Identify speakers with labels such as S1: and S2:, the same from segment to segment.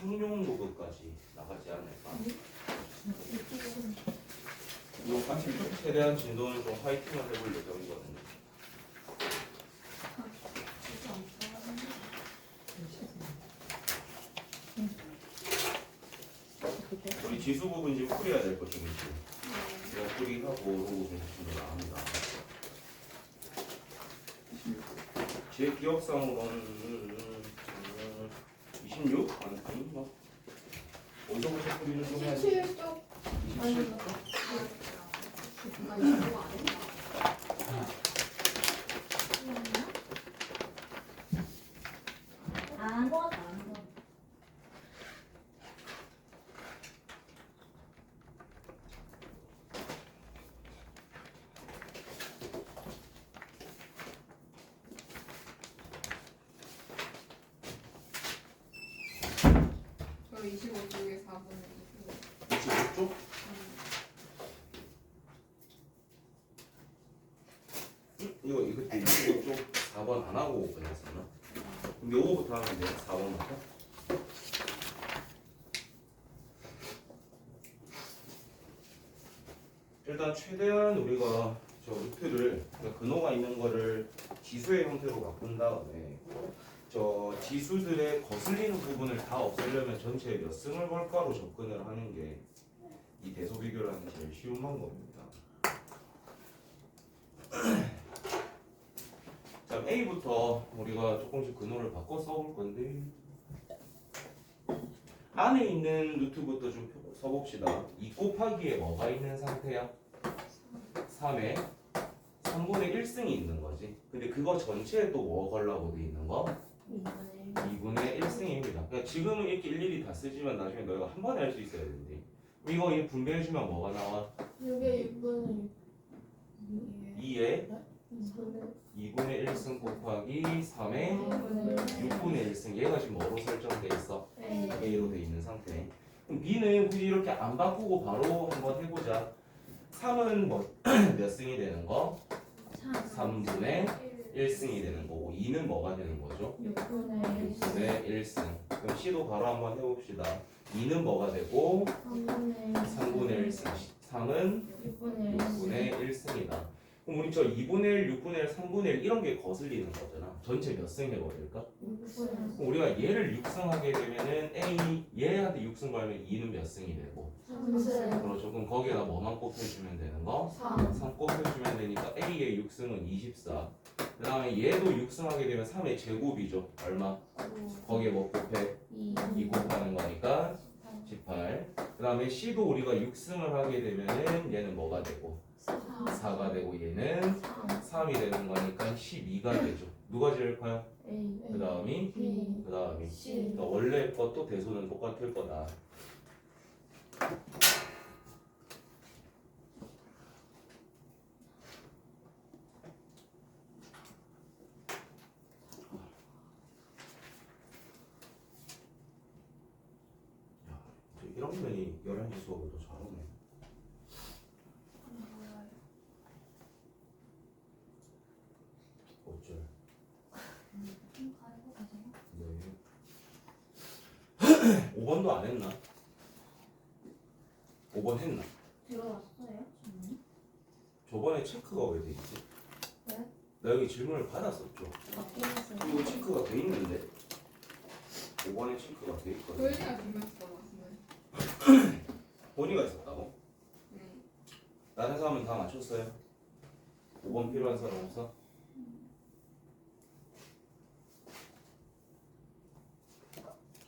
S1: 상용로그까지 나가지 않을까? 이거 같이 최대한 진도는 좀 화이팅을 해볼 예정이거든요. 우리 지수 부분 지금 풀이해야 될 것 좀 있죠. 제가 풀이하고 로그 공식으로 나옵니다. 제 기억상으로는 26? 아니 뭐 어디서부터 풀이를 좀 해야 돼?
S2: 27쪽
S1: 27쪽?
S2: 아니 그거 안 했나?
S3: 안 먹었다 안 먹었다.
S2: 저 25쪽에 4분의
S1: 25쪽? 이거 25쪽 4번 안 하고 끝났었나? 그럼 요거부터 하면 돼요? 4번부터? 일단 최대한 우리가 저 루트를 그러니까 근호가 있는 거를 지수의 형태로 바꾼 다음에 저 지수들의 거슬리는 부분을 다 없애려면 전체에 몇 승을 걸까로 접근을 하는 게 이 대소 비교를 하는 제일 쉬운 방법입니다. 자, A부터 우리가 조금씩 근호를 바꿔 써볼 건데 안에 있는 루트부터 좀 써봅시다. 2 곱하기에 뭐가 있는 상태야? 3에 3분의 1승이 있는 거지. 근데 그거 전체에 또 뭐 걸라고 돼 있는 거? 2분의 1승입니다. 그러니까 지금은 이렇게 일일이 다 쓰지만 나중에 너희가 한 번에 할 수 있어야 되는데 이거 분배해주면 뭐가 나와?
S2: 이게 6분의
S1: 2에 2분의 1승 곱하기 3에 6분의 1승. 얘가 지금 뭐로 설정돼 있어? A로 돼 있는 상태. 그럼 B는 굳이 이렇게 안 바꾸고 바로 한번 해보자. 3은 뭐 몇 승이 되는 거? 3분의 1승이 되는 거고 2는 뭐가 되는 거죠? 6분의 1승. 그럼 C도 바로 한번 해봅시다. 2는 뭐가 되고 3분의 1승. 3은 6분의 1승이다. 그럼 우리 저 2분의 1, 6분의 1, 3분의 1 이런 게 거슬리는 거잖아. 전체 몇 승 해버릴까? 그럼 우리가 얘를 6승하게 되면은 A 얘한테 6승 걸면 2는 몇 승이 되고 그렇죠. 그럼 거기에다 뭐만 곱해주면 되는 거? 3 곱해주면 되니까 A의 6승은 24. 그 다음에 얘도 6승하게 되면 3의 제곱이죠. 얼마? 거기에 뭐 곱해? 2 곱하는 거니까 18. 그 다음에 C도 우리가 6승을 하게 되면은 얘는 뭐가 되고? 4가 되고 얘는 3이 되는 거니까 12가 되죠. 누가 제일 커요? 그 다음이? 그 다음이 그러니까 원래 것도 대소는 똑같을 거다. 야, 1학년이 11시 수업을 더 잘하네. 어쩔. 네. 5번도 안 했나? 5번 했나?
S3: 들어왔어요?
S1: 저번에 체크가 왜 돼 있지?
S3: 네?
S1: 나 여기 질문을 받았었죠. 이거 체크가 돼 있는데 5번에 체크가 돼 있거든.
S2: 도현이가 김했어.
S1: 본이가 있었다고? 나 해서 하면 다 맞췄어요? 5번 필요한 사람 없어?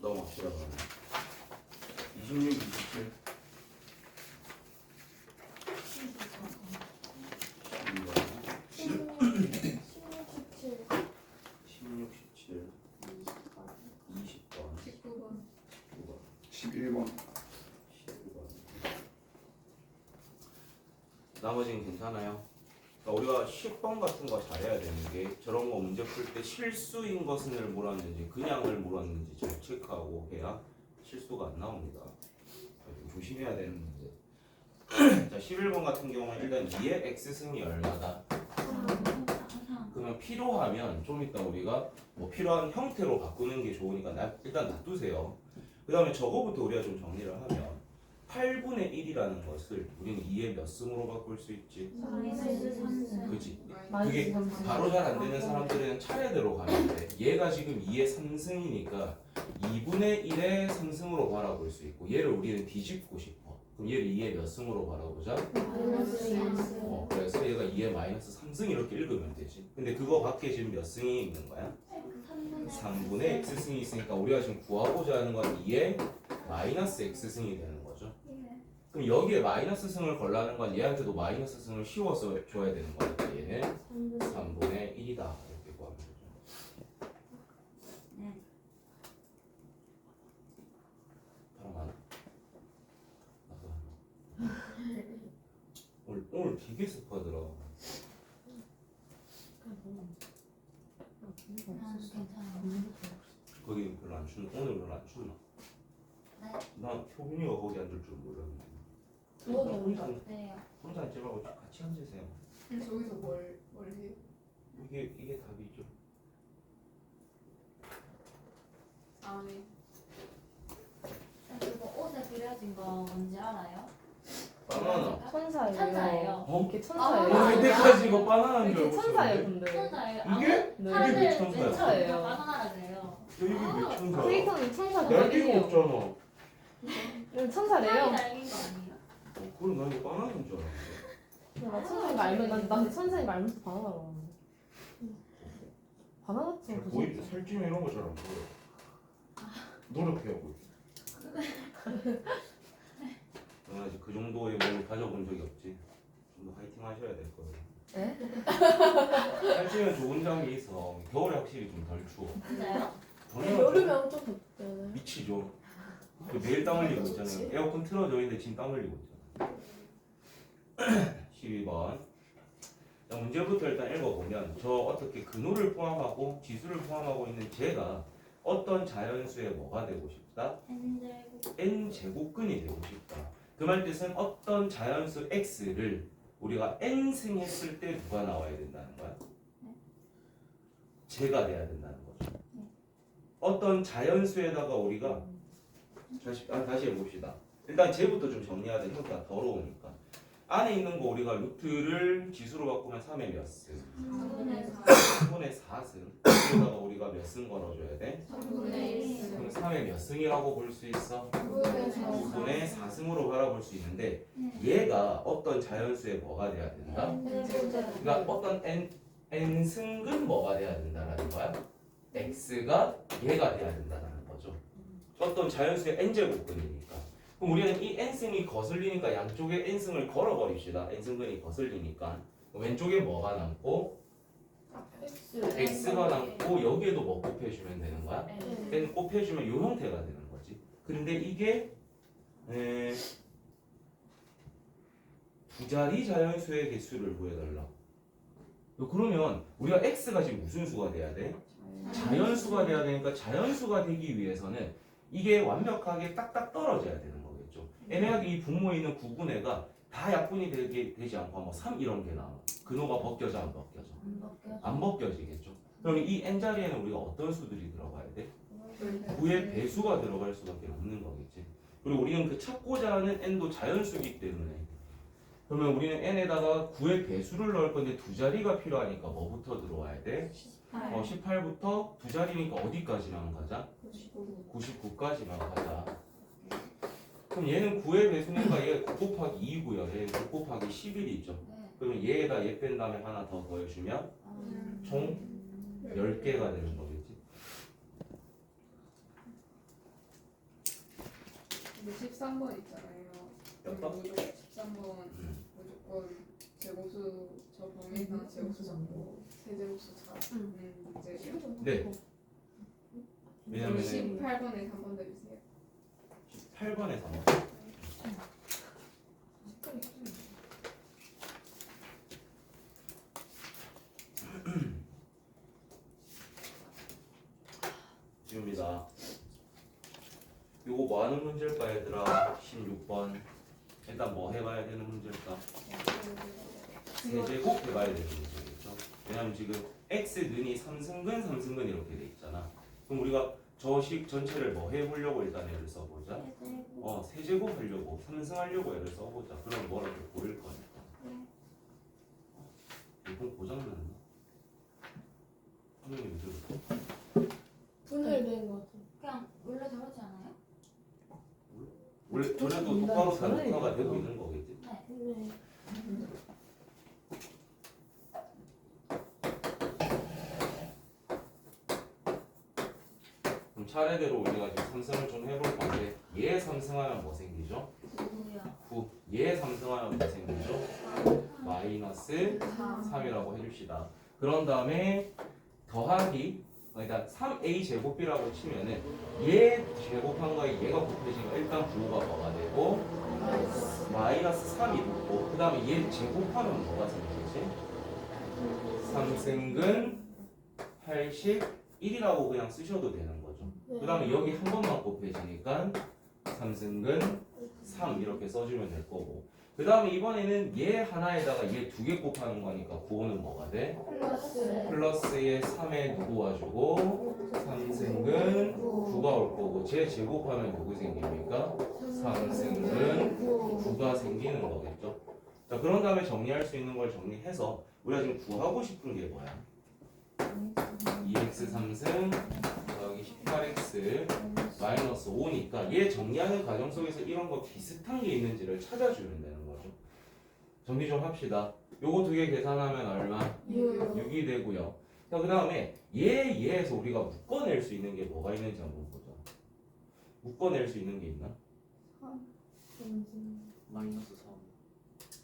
S1: 넘어갑시다 그러면 26, 27 16, 17 20번
S2: 19번
S4: 11번
S1: 11번 나머지는 괜찮아요? 그러니까 우리가 10번 같은 거 잘해야 되는 게 저런 거 문제 풀 때 실수인 것을 몰았는지 그냥을 몰았는지 잘 체크하고 해야 실수가 안 나옵니다. 좀 조심해야 되는 문제. 자 11번 같은 경우는 일단 2의 x승이 얼마다? 그러면 필요하면 좀 이따 우리가 뭐 필요한 형태로 바꾸는 게 좋으니까 일단 놔두세요. 그 다음에 저거부터 우리가 좀 정리를 하면 8분의 1이라는 것을 우리는 2의 몇 승으로 바꿀 수 있지?
S3: 마이너스 3승.
S1: 그지?
S2: 마이너스
S1: 그게 바로 잘 안 되는 사람들은 차례대로 가면 돼. 얘가 지금 2의 3승이니까 2분의 1의 3승으로 바라볼 수 있고 얘를 우리는 뒤집고 싶어. 그럼 얘를 2의 몇 승으로 바라보자?
S3: 마이너스 2승.
S1: 그래서 얘가 2의 마이너스 3승 이렇게 읽으면 되지. 근데 그거 밖에 지금 몇 승이 있는 거야? 3분의 x승이 있으니까 우리가 지금 구하고자 하는 건 2의 마이너스 x승이 되는 거죠. 그럼 여기에 마이너스 승을 걸라는 건 얘한테도 마이너스 승을 씌워서 줘야 되는 거니까 얘는 3분의 1이다 이렇게 구하면 되죠. 바로 많아. 오늘 되게 습하더라. 거기 별로 안 춥나? 오늘 별로 안 춥나? 난 효빈이가 거기 앉을 줄 몰랐는데. 혼자 앉지 말고 같이 앉으세요.
S2: 저기서 뭘 해요?
S1: 이게 답이죠.
S2: 아, 네.
S3: 그거 옷에 그려진 거 뭔지 알아요?
S1: 바나나.
S5: 천사예요.
S3: 천사예요.
S1: 어?
S5: 이게
S3: 아,
S5: 천사예요.
S1: 이때까지 이거 바나나인 줄
S5: 이게
S1: 알고
S5: 천사예요,
S1: 있었는데.
S5: 근데.
S3: 천사예요.
S1: 이게?
S5: 네.
S3: 사람들
S1: 왜 천사야?
S5: 천사예요.
S3: 바나나라 그래요.
S1: 야, 이게 왜 천사야?
S5: 크리스는 천사
S1: 날개가
S5: 대박이에요.
S1: 없잖아.
S5: 이건 천사래요.
S3: 사람이 날긴 거 아니에요?
S1: 그럼 나 이거 바나나인 줄 알았는데.
S5: 나 천사인 거 알면 난 천사인 거 알면서 바나나라고 하는데. 바나나
S1: 잘
S5: 같은 거
S1: 보이지?
S5: 보지?
S1: 살찌면 이런 거 잘 안 보여. 노력해하고 있어. 나 아직 그 정도의 몸을 가져본 적이 없지. 좀 더 화이팅 하셔야 될 거예요.
S5: 네?
S1: 살찌면 좋은 점이 있어. 겨울에 확실히 좀 덜 추워.
S3: 진짜요?
S2: 여름에 엄청 덥잖아요.
S1: 미치죠. 그 매일 땀 흘리고 있잖아요. 에어컨 틀어져 있는데 지금 땀 흘리고 있잖아요. 12번. 자, 문제부터 일단 읽어보면 저 어떻게 근호를 포함하고 지수를 포함하고 있는 제가 어떤 자연수의 뭐가 되고 싶다? n제곱근이 되고 싶다. 그 말 뜻은 어떤 자연수 x를 우리가 n승 했을 때 누가 나와야 된다는 거야? 제가 돼야 된다는 거죠. 어떤 자연수에다가 우리가 다시 해봅시다. 일단 쟤부터 좀 정리해야 돼. 형태가 더러우니까. 안에 있는 거 우리가 루트를 지수로 바꾸면 3의 몇 승? 3분의 4승. 여기다가 우리가 몇 승 걸어줘야 돼?
S3: 3분의 1승.
S1: 그럼 3의 몇 승이라고 볼 수 있어? 9분의 4승으로 바라볼 수 있는데 얘가 어떤 자연수의 뭐가 돼야 된다? 그러니까 어떤 n승근 뭐가 돼야 된다라는 거야? x가 얘가 돼야 된다는 거죠. 어떤 자연수의 n제곱근이니까. 그럼 우리는 이 n승이 거슬리니까 양쪽에 n승을 걸어버립시다. n승근이 거슬리니까 왼쪽에 뭐가 남고 x가 남고 여기에도 뭐 곱해주면 되는 거야? n 곱해주면 이 형태가 되는 거지. 그런데 이게 부자리 자연수의 개수를 구해달라. 그러면 우리가 x가 지금 무슨 수가 돼야 돼? 자연수가 돼야 되니까 자연수가 되기 위해서는 이게 완벽하게 딱딱 떨어져야 되는 거겠죠. 애매하게 이 분모에 있는 9분의가 다 약분이 되지 않고 뭐 3 이런 게 나와. 근호가 벗겨져 안 벗겨져? 안 벗겨지겠죠. 그럼 이 n 자리에는 우리가 어떤 수들이 들어가야 돼? 9의 배수가 들어갈 수밖에 없는 거겠지. 그리고 우리는 그 찾고자 하는 n도 자연수이기 때문에 그러면 우리는 n에다가 9의 배수를 넣을 건데 두 자리가 필요하니까 뭐부터 들어와야 돼? 18부터 두 자리니까 어디까지만 가자? 99까지만 가자. 그럼 얘는 9의 배수니까 얘가 9 곱하기 2고요. 얘는 9 곱하기 11이 있죠. 그러면 얘에다 얘 뺀 다음에 하나 더 더해주면 총 10개가 되는 거겠지.
S2: 근데 13번 있잖아요.
S1: 몇 번?
S2: 13번 무조건 제곱수 저 범위상 제곱수 잡고 세제곱수 잡는 문제예요.
S1: 네. 왜냐면은
S2: 18번에 3번 더 주세요.
S1: 18번에 3번. 지웁니다. 요거 뭐 하는 문제일까 얘들아? 16번. 일단 뭐 해봐야 되는 문제일까? 세제곱 해봐야 되는 문제겠죠. 왜냐면 지금 x는이 3승근 3승근 이렇게 돼 있잖아. 그럼 우리가 저 식 전체를 뭐 해보려고 일단 애를 써보자. 세제곱 하려고, 삼승하려고 애를 써보자. 그럼 뭐라고 보일 거니까. 이건 고장났나? 화면이 왜 저래?
S5: 분열된 것 같아.
S3: 그냥 원래 저러지 않아요?
S1: 원래 전에도 똑바로 다 녹화가 되고 있는 거겠지?
S3: 네.
S5: 네.
S1: 그럼 차례대로 우리가 지금 삼승을 좀 해볼 건데 얘 삼승하면 뭐 생기죠?
S3: 누구야?
S1: 9. 얘 삼승하면 뭐 생기죠? 마이너스 3이라고 해줍시다. 그런 다음에 더하기 그러니까 3a 제곱이라고 치면은 얘 제곱한 거에 얘가 곱해지면 일단 부호가 뭐가 되고 마이너스 3이 되고 그 다음에 얘 제곱하면 뭐가 생기지? 3승근 81이라고 그냥 쓰셔도 되는 거죠. 그 다음에 여기 한 번만 곱해지니까 3승근 3 이렇게 써주면 될 거고 그 다음에 이번에는 얘 하나에다가 얘 두 개 곱하는 거니까 구호는 뭐가 돼? 플러스에 3에 누구 와주고 3승근 9가 올 거고 제 제곱하면 누구 생깁니까? 3승근 9가 생기는 거겠죠. 자 그런 다음에 정리할 수 있는 걸 정리해서 우리가 지금 구하고 싶은 게 뭐야? 2x 3승 더하기 18x 마이너스 5니까 얘 정리하는 과정 속에서 이런 거 비슷한 게 있는지를 찾아주면 되는 거죠. 정리 좀 합시다. 요거 두 개 계산하면 얼마? 6이 되고요. 자, 그 다음에 얘에서 우리가 묶어낼 수 있는 게 뭐가 있는지 한번 보자. 묶어낼 수 있는 게 있나?
S6: 마이너스 3.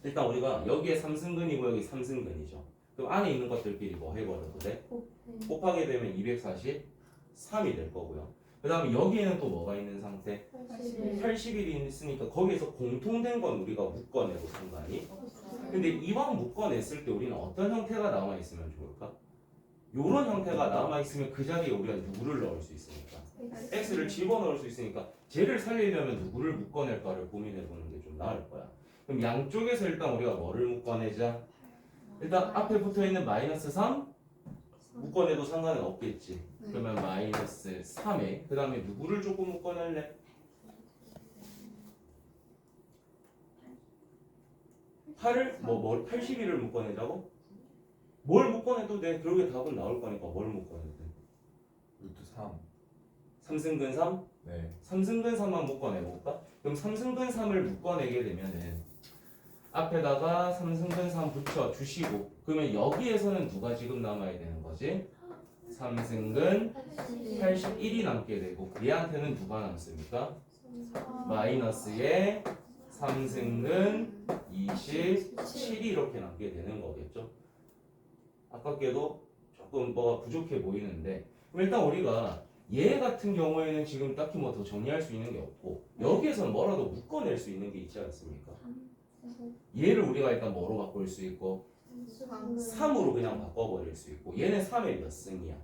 S1: 일단 우리가 여기에 3승근이고 여기 3승근이죠. 그럼 안에 있는 것들끼리 뭐 해버려도 돼? 곱하게 되면 243이 될 거고요. 그 다음에 여기에는 또 뭐가 있는 상태? 80일이 있으니까 거기에서 공통된 건 우리가 묶어내고 상관이. 근데 이왕 묶어냈을 때 우리는 어떤 형태가 남아있으면 좋을까? 요런 형태가 남아있으면 그 자리에 우리가 누구를 넣을 수 있으니까 x를 집어넣을 수 있으니까 쟤를 살리려면 누구를 묶어낼까를 고민해보는 게 좀 나을 거야. 그럼 양쪽에서 일단 우리가 뭐를 묶어내자? 일단 앞에 붙어있는 마이너스 3 묶어내도 상관은 없겠지. 그러면 마이너스 3에 그 다음에 누구를 조금 묶어낼래? 8을 81을 묶어내자고? 뭘 묶어내도 돼. 결국에 답은 나올 거니까 뭘 묶어내도 돼.
S6: 루트 3.
S1: 3승근 3?
S6: 네.
S1: 3승근 3만 묶어내볼까? 그럼 3승근 3을 묶어내게 되면은 앞에다가 3승근 3 붙여주시고 그러면 여기에서는 누가 지금 남아야 되는 거지? 3승근 81이 남게 되고 얘한테는 누가 남습니까? 마이너스에 3승근 27이 이렇게 남게 되는 거겠죠. 아깝게도 조금 뭐가 부족해 보이는데 그럼 일단 우리가 얘 같은 경우에는 지금 딱히 뭐 더 정리할 수 있는 게 없고 여기에서는 뭐라도 묶어낼 수 있는 게 있지 않습니까? 얘를 우리가 일단 뭐로 바꿀 수 있고 3으로 그냥 바꿔버릴 수 있고 얘는 3의 몇 승이야?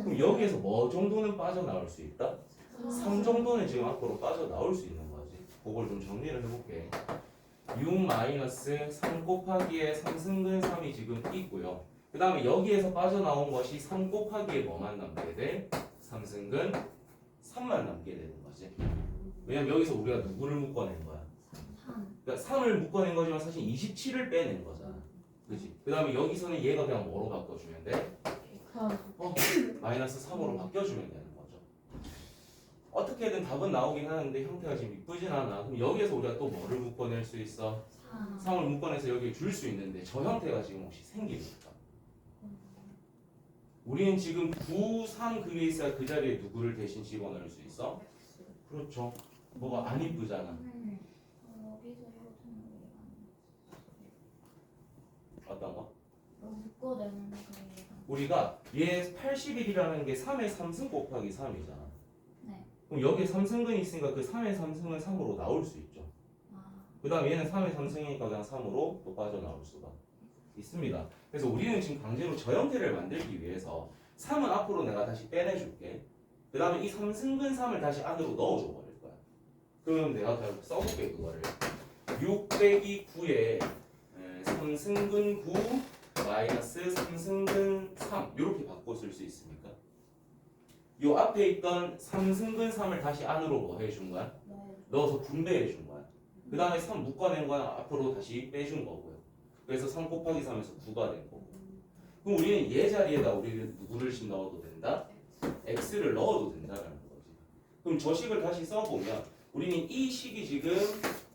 S1: 그럼 여기에서 뭐 정도는 빠져나올 수 있다? 3 정도는 지금 앞으로 빠져나올 수 있는 거지. 그걸 좀 정리를 해볼게. 6-3 곱하기에 3승근 3이 지금 있고요. 그 다음에 여기에서 빠져나온 것이 3 곱하기에 뭐만 남게 돼? 3승근 3만 남게 되는 거지. 왜냐면 여기서 우리가 누구를 묶어낸 거야? 그러니까 3을 묶어낸 거지만 사실 27을 빼낸 거잖아. 그치? 그 다음에 여기서는 얘가 그냥 뭐로 바꿔주면 돼? 마이너스 3으로 바뀌어주면 되는 거죠. 어떻게든 답은 나오긴 하는데 형태가 지금 이쁘진 않아. 그럼 여기에서 우리가 또 뭐를 묶어낼 수 있어? 3을 묶어내서 여기에 줄 수 있는데 저 형태가 지금 혹시 생깁니까? 우리는 지금 9, 3 그게 있어야 그 자리에 누구를 대신 집어넣을 수 있어? 그렇죠. 뭐가 안 이쁘잖아. 어떤 거?
S3: 묶어내는 거예요.
S1: 우리가 얘 80일이라는 게 3의 3승 곱하기 3이잖아.
S3: 네.
S1: 그럼 여기에 3승근이 있으니까 그 3의 3승은 3으로 나올 수 있죠. 그 다음에 얘는 3의 3승이니까 그냥 3으로 또 빠져나올 수가 있습니다. 그래서 우리는 지금 강제로 저 형태를 만들기 위해서 3은 앞으로 내가 다시 빼내줄게. 그 다음에 이 3승근 3을 다시 안으로 넣어줘 버릴 거야. 그럼 내가 결국 써볼게 그거를. 6 빼기 9에 3승근 9 마이너스 3승근 3 이렇게 바꿔 쓸 수 있습니까? 요 앞에 있던 3승근 3을 다시 안으로 뭐 해준 거야?
S3: 네.
S1: 넣어서 분배해 준 거야. 그 다음에 3 묶어낸 거는 앞으로 다시 빼준 거고요. 그래서 3 곱하기 3에서 9가 된 거고. 그럼 우리는 얘 자리에다 우리는 누구를 넣어도 된다? x를 넣어도 된다라는 거지. 그럼 저 식을 다시 써보면 우리는 이 식이 지금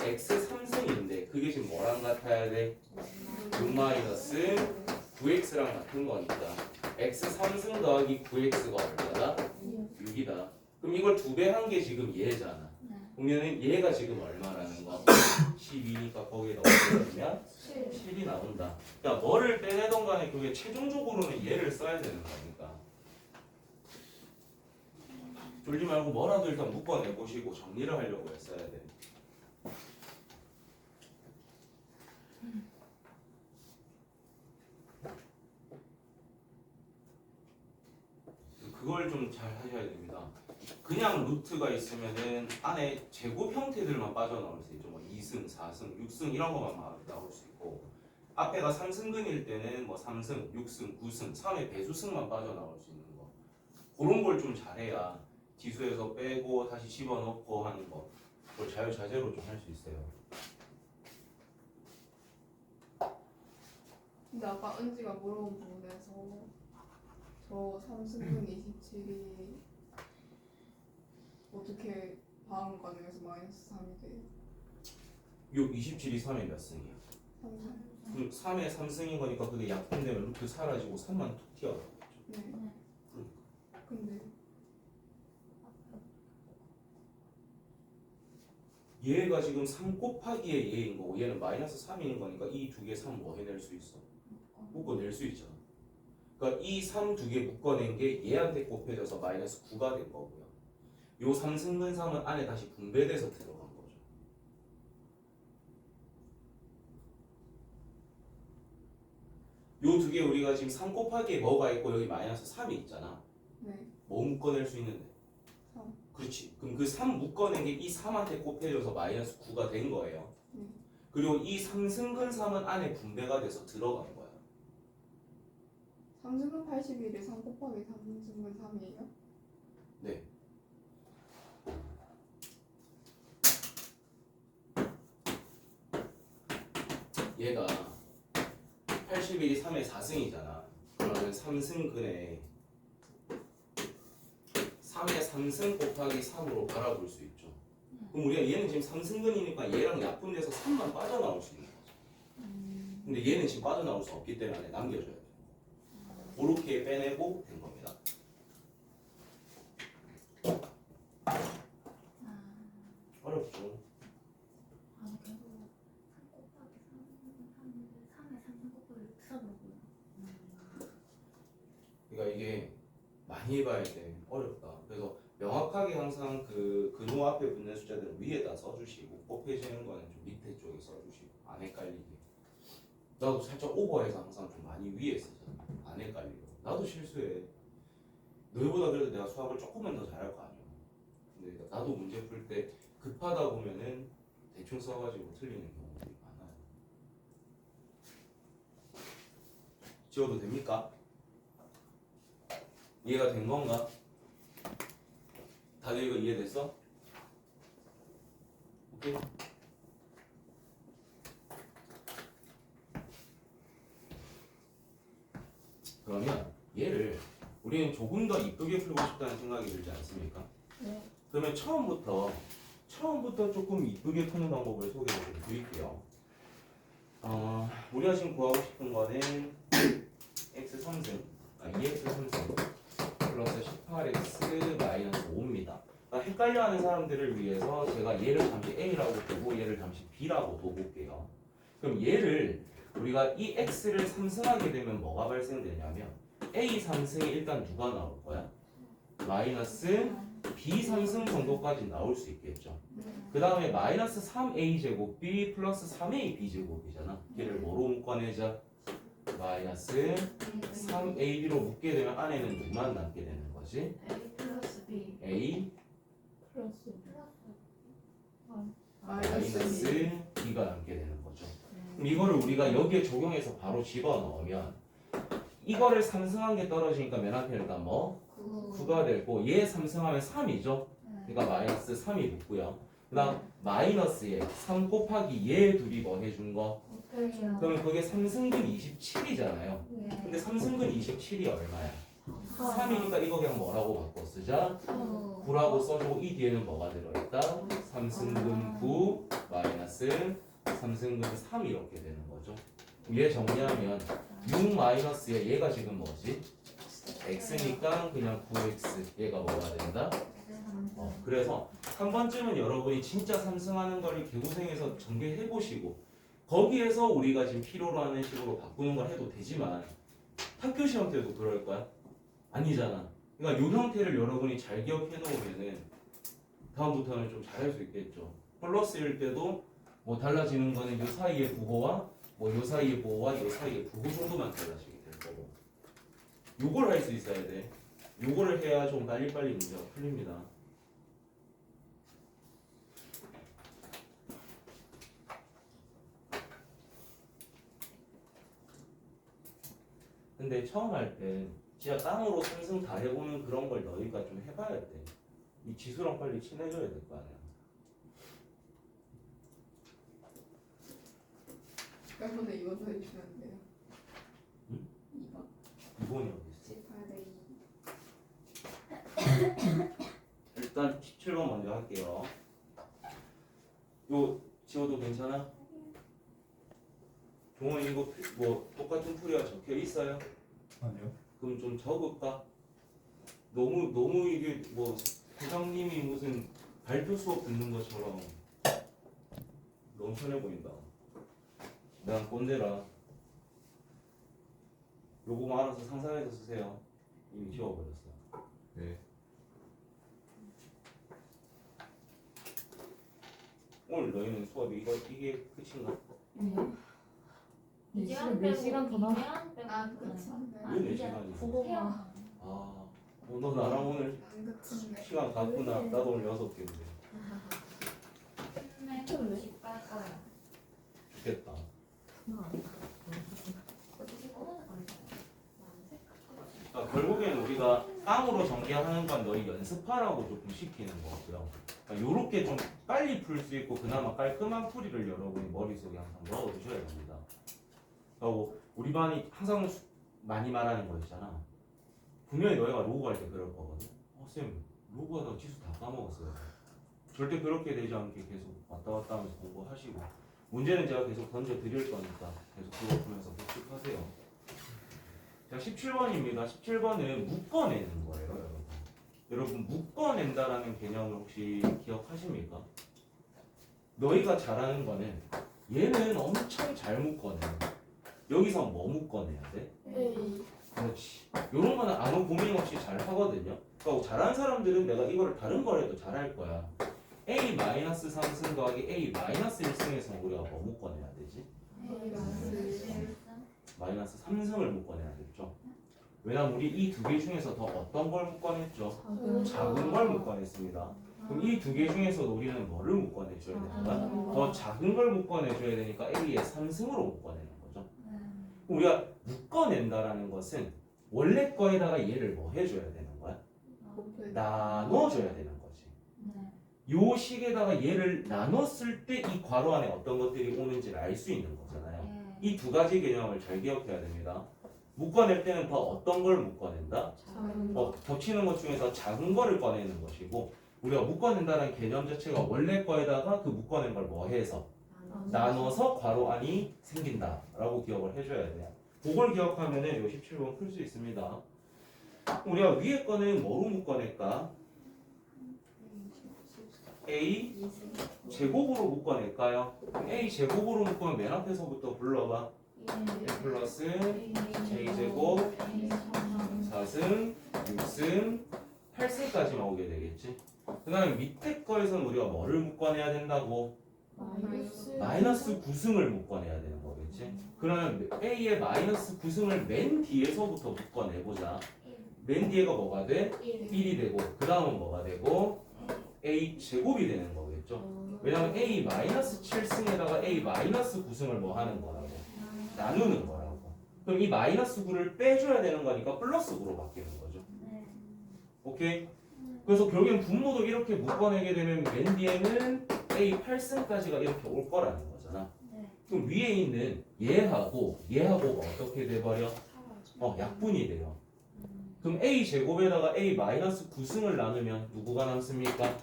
S1: x 3승인데 그게 지금 뭐랑 같아야 돼? 6 마이너스 9x랑 같은 거니까 x 3승 더하기 9x가 얼마다? 6이다. 그럼 이걸 2배 한 게 지금 얘잖아.
S3: 네.
S1: 그러면은 얘가 지금 얼마라는 거? 12니까 거기에다 넣으면 7이 나온다. 그러니까 뭐를 빼내던 간에 그게 최종적으로는 얘를 써야 되는 거니까. 졸지 말고 뭐라도 일단 묶어내 보시고 정리를 하려고 했어야 돼. 그걸 좀 잘 하셔야 됩니다. 그냥 루트가 있으면은 안에 제곱 형태들만 빠져나올 수 있죠. 뭐 2승, 4승, 6승 이런 것만 나올 수 있고 앞에가 3승근일 때는 뭐 3승, 6승, 9승, 3의 배수승만 빠져나올 수 있는 거. 그런 걸 좀 잘해야 지수에서 빼고 다시 집어넣고 하는 거. 그걸 자유자재로 좀 할 수 있어요.
S2: 근데 아까 은지가 물어본 부분에서 저 3승분 27이 어떻게 방음 가능해서 마이너스 3이 돼요?
S1: 요 27이 3의 몇 승이야?
S2: 3승.
S1: 그럼 3의 3승인 거니까 그게 약분되면 루트 사라지고 3만 툭 튀어나오겠죠.
S2: 네. 근데
S1: 얘가 지금 3 곱하기의 얘인 거고 얘는 마이너스 3인 거니까 이 두 개 3 뭐 해낼 수 있어? 묶어낼 수 있잖아. 그러니까 이 3 두 개 묶어낸 게 얘한테 곱해져서 마이너스 9가 된 거고요. 요 3승근 3은 안에 다시 분배돼서 들어간 거죠. 요 두 개 우리가 지금 3 곱하기에 뭐가 있고 여기 마이너스 3이 있잖아.
S2: 네.
S1: 뭐 묶어낼 수 있는데?
S2: 3.
S1: 그렇지. 그럼 그 3 묶어낸 게 이 3한테 곱해져서 마이너스 9가 된 거예요. 그리고 이 3승근 3은 안에 분배가 돼서 들어간 거야.
S2: 3승분 81이 3 곱하기 3승분 3이에요?
S1: 네. 얘가 81이 3의 4승이잖아. 그러면 3승근에 3의 3승 곱하기 3으로 바라볼 수 있죠. 그럼 우리가 얘는 지금 3승근이니까 얘랑 약분돼서 3만 빠져나올 수 있는 거죠. 근데 얘는 지금 빠져나올 수 없기 때문에 남겨줘야 돼요. 그렇게 빼내고 된 겁니다. 어렵죠.
S3: 아니 결국 3 곱하기 3은 3에 3 곱하기 3으로고요.
S1: 그러니까 이게 많이 해봐야 돼. 어렵다. 그래서 명확하게 항상 그 근호 앞에 붙는 숫자들은 위에다 써주시고 곱해지는 거는 좀 밑에 쪽에 써주시고 안 헷갈리게. 나도 살짝 오버해서 항상 좀 많이 위에 쓰잖아. 안 헷갈리고. 나도 실수해. 너희보다 그래도 내가 수학을 조금만 더 잘할 거 아니야. 근데 나도 문제 풀 때 급하다 보면은 대충 써가지고 틀리는 경우들이 많아요. 지워도 됩니까? 이해가 된 건가? 다들 이거 이해됐어? 오케이? 그러면 얘를 우리는 조금 더 이쁘게 풀고 싶다는 생각이 들지 않습니까?
S5: 네.
S1: 그러면 처음부터 조금 이쁘게 푸는 방법을 소개해 드릴게요. 우리가 지금 구하고 싶은 거는 x 3승, 2x 3승 플러스 18x 마이너스 5입니다. 헷갈려하는 사람들을 위해서 제가 얘를 잠시 a라고 보고 얘를 잠시 b라고 둬볼게요. 그럼 얘를 우리가 이 x를 3승하게 되면 뭐가 발생되냐면 a 3승이 일단 누가 나올 거야? 마이너스 b 3승 정도까지 나올 수 있겠죠. 그 다음에 마이너스 3a 제곱 b 플러스 3a b 제곱이잖아. 얘를 뭐로 묶어내자? 마이너스 3ab로 묶게 되면 안에는 누구만 남게 되는 거지?
S3: A 플러스 B
S1: a
S5: 플러스.
S1: 마이너스 b가 남게 되는 거죠. 그럼 이거를 우리가 여기에 적용해서 바로 집어넣으면 이거를 3승한 게 떨어지니까 맨 앞에 일단 뭐? 9가 되고 얘 3승하면 3이죠. 그러니까 마이너스 3이 붙고요. 그 다음 마이너스에 3 곱하기 얘 둘이 뭐 해준 거? 그러면 그게 3승근 27이잖아요. 근데 3승근 27이 얼마야? 3이니까 이거 그냥 뭐라고 바꿔 쓰자? 9라고 써주고 이 뒤에는 뭐가 들어있다? 3승근 9 마이너스 3승근 3 이렇게 되는 거죠. 얘 정리하면 6 마이너스에 얘가 지금 뭐지? x니까 그냥 9x 얘가 뭐가 된다? 그래서 한 번쯤은 여러분이 진짜 삼승하는 거를 개고생해서 전개해보시고 거기에서 우리가 지금 필요로 하는 식으로 바꾸는 걸 해도 되지만 학교 시험 때도 그럴 거야? 아니잖아. 그러니까 이 형태를 여러분이 잘 기억해 놓으면은 다음부터는 좀 잘할 수 있겠죠. 플러스일 때도 뭐 달라지는 거는 요 사이의 부호와 뭐 요 사이의 부호와 요 사이의 부호 정도만 달라지게 될 거고 요걸 할 수 있어야 돼. 요거를 해야 좀 빨리빨리 문제가 풀립니다. 근데 처음 할 때 진짜 땅으로 상승 다 해보는 그런 걸 너희가 좀 해봐야 돼. 이 지수랑 빨리 친해져야 될 거 아니야.
S2: 여러분들 이거 더 해주시면 안 돼요?
S1: 응?
S2: 2번.
S1: 2번이 어디 있어?
S2: 18대 2.
S1: 일단 17번 먼저 할게요. 요 지워도 괜찮아? 종원 이거 뭐 똑같은 풀이가 적혀 있어요?
S6: 아니요.
S1: 그럼 좀 적을까? 너무 이게 뭐 부장님이 무슨 발표 수업 듣는 것처럼 너무 편해 보인다. 난 꼰대라. 요거만 알아서 상상해서 쓰세요. 이미 지워버렸어.
S6: 네.
S1: 오늘 너희는 수업이 이게 끝인가?
S5: 몇 시간 더 남아?
S2: 아, 그치인데.
S1: 왜 4시간이야?
S5: 국어가
S1: 너 나랑 오늘
S2: 안 그치인데.
S1: 시간 같구나. 나도 오늘 6개인데.
S3: 집갈 거야.
S1: 좋겠다. 그러니까 결국에는 우리가 땅으로 전개하는 건 너희 연습하라고 조금 시키는 거고요. 그러니까 요렇게 좀 빨리 풀 수 있고 그나마 깔끔한 풀이를 여러분이 머릿속에 항상 넣어두셔야 됩니다. 그리고 우리 반이 항상 많이 말하는 거 있잖아. 분명히 너희가 로그 할 때 그럴 거거든. 쌤 로그 하다가 지수 다 까먹었어요. 절대 그렇게 되지 않게 계속 왔다 갔다 하면서 공부하시고 문제는 제가 계속 던져드릴 거니까 계속 그거 보면서 복습하세요. 자, 17번입니다. 17번은 묶어내는 거예요, 여러분. 여러분, 묶어낸다라는 개념을 혹시 기억하십니까? 너희가 잘하는 거는 얘는 엄청 잘 묶어내. 여기서 뭐 묶어내야 돼?
S2: A.
S1: 그렇지. 이런 거는 아무 고민 없이 잘 하거든요. 그러니까 잘하는 사람들은 내가 이거를 다른 걸 해도 잘할 거야. A-3승 더하기 A-1승에서 우리가 뭐 묶어내야 되지? 마이너스 3승을 묶어내야겠죠. 왜냐면 우리 이 두 개 중에서 더 어떤 걸 묶어냈죠? 작은 걸 묶어냈습니다. 그럼 이 두 개 중에서 우리는 뭐를 묶어내줘야 됩니까? 더 작은 걸 묶어내줘야 되니까 A의 3승으로 묶어내는 거죠. 우리가 묶어낸다라는 것은 원래 거에다가 얘를 뭐 해줘야 되는 거야? 나눠줘야 되는 거지. 요 식에다가 얘를 나눴을 때 이 괄호 안에 어떤 것들이 오는지를 알 수 있는 거잖아요. 이 두 가지 개념을 잘 기억해야 됩니다. 묶어낼 때는 더 어떤 걸 묶어낸다? 겹치는 것 중에서 작은 거를 꺼내는 것이고 우리가 묶어낸다는 개념 자체가 원래 거에다가 그 묶어낸 걸 뭐 해서 나눠서 괄호 안이 생긴다라고 기억을 해줘야 돼요. 그걸 기억하면은 요 17번 풀 수 있습니다. 우리가 위에 거는 뭐로 묶어낼까? A 제곱으로 묶어낼까요? A 제곱으로 묶으면 맨 앞에서부터 불러봐. A 플러스 J제곱 4승 6승 8승까지만 오게 되겠지. 그 다음에 밑에 거에서는 우리가 뭐를 묶어내야 된다고? 마이너스 9승을 묶어내야 되는 거겠지. 그러면 A의 마이너스 9승을 맨 뒤에서부터 묶어내보자. 맨 뒤에가 뭐가 돼? 1이 되고 그 다음은 뭐가 되고? A 제곱이 되는 거겠죠. 왜냐면 A 마이너스 7승에다가 A 마이너스 9승을 뭐 하는 거라고? 나누는 거라고. 그럼 이 마이너스 9를 빼줘야 되는 거니까 플러스 9로 바뀌는 거죠. 오케이? 그래서 결국엔 분모도 이렇게 묶어내게 되면 맨 뒤에는 A 8승까지가 이렇게 올 거라는 거잖아.
S3: 네.
S1: 그럼 위에 있는 얘하고가 어떻게 돼버려?
S3: 사라져.
S1: 약분이 돼요. 그럼 A 제곱에다가 A 마이너스 9승을 나누면 누구가 남습니까?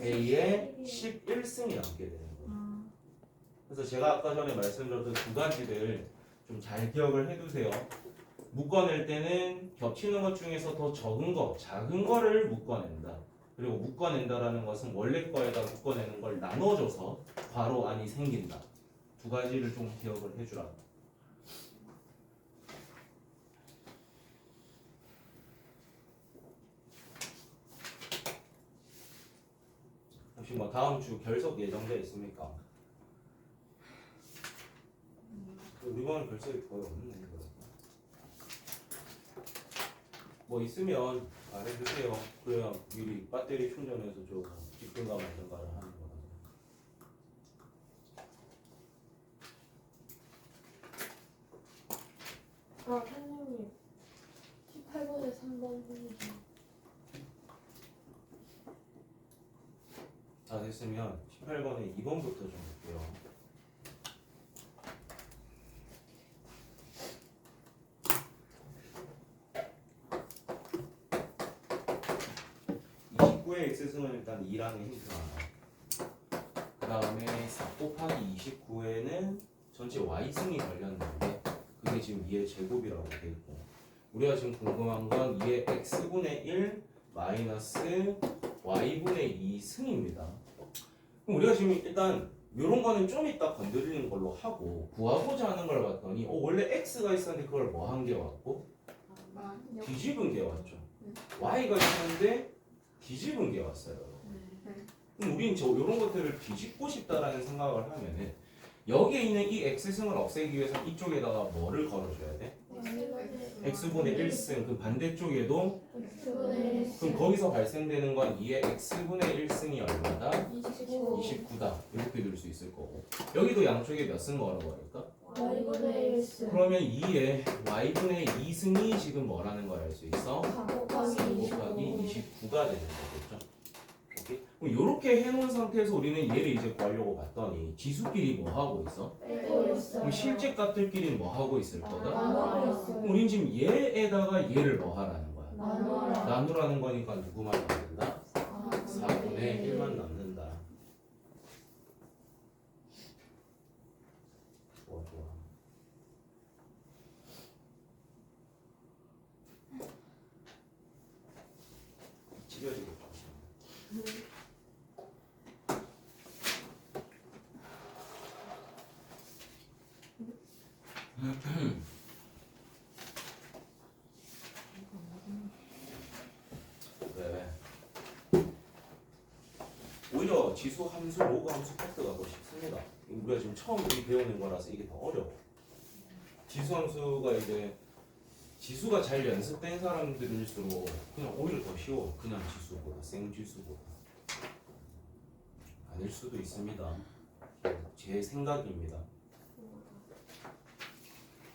S1: A의 11승이 남게 되는 거예요. 그래서 제가 아까 전에 말씀드렸던 두 가지를 좀 잘 기억을 해두세요. 묶어낼 때는 겹치는 것 중에서 더 적은 거, 작은 거를 묶어낸다. 그리고 묶어낸다라는 것은 원래 거에다 묶어내는 걸 나눠줘서 괄호 안이 생긴다. 두 가지를 좀 기억을 해주라. 혹시 뭐 다음 주 결석 예정돼 있습니까? 이번 결석이 거의 없네. 뭐 있으면 말해주세요. 그래야 미리 배터리 충전해서 저 집중감 만든가를 하는 거라서.
S5: 아, 선생님. 18번에 3번 해주세요.
S1: 다 됐으면 18번에 2번부터 좀 볼게요. x승은 일단 2라는 힌트가 나와요. 그 다음에 4 곱하기 29에는 전체 y승이 걸렸는데 그게 지금 2의 제곱이라고 돼 있고 우리가 지금 궁금한 건 2의 x분의 1 마이너스 y분의 2승입니다. 그럼 우리가 지금 일단 이런 거는 좀 이따 건드리는 걸로 하고 구하고자 하는 걸 봤더니 원래 x가 있었는데 그걸 뭐 한 게 왔고 뒤집은 게 왔죠. y가 있었는데 뒤집은 게 왔어요. 그럼 우린 이런 것들을 뒤집고 싶다라는 생각을 하면은 여기에 있는 이 x승을 없애기 위해서 이쪽에다가 뭐를 걸어줘야 돼? x분의 1승 그 반대쪽에도 그럼 거기서 발생되는 건 2의 x분의 1승이 얼마다? 29다 이렇게 될 수 있을 거고 여기도 양쪽에 몇 승 걸어버릴까? 그러면 2의 y분의 2승이 지금 뭐라는 걸 알 수 있어? 4 곱하기 29가 되는 거겠죠. 오케이? 그럼 이렇게 해놓은 상태에서 우리는 얘를 이제 구하려고 봤더니 지수끼리 뭐 하고 있어? 그럼 실제 값들끼리 뭐 하고 있을 거다? 그럼 우린 지금 얘에다가 얘를 뭐 하라는 거야? 나누라는 거니까 누구만 남는다? 4분의 1만 남는다. 좋아. 찢어지겠다. 왜? 오히려 지수 함수, 로그 함수 파트가 더 쉽습니다. 우리가 지금 처음 배우는 거라서 이게 더 어려워. 지수 함수가 이제 지수가 잘 연습된 사람들일수록 그냥 오히려 더 쉬워. 그냥 지수보다 생지수보다. 아닐 수도 있습니다. 제 생각입니다.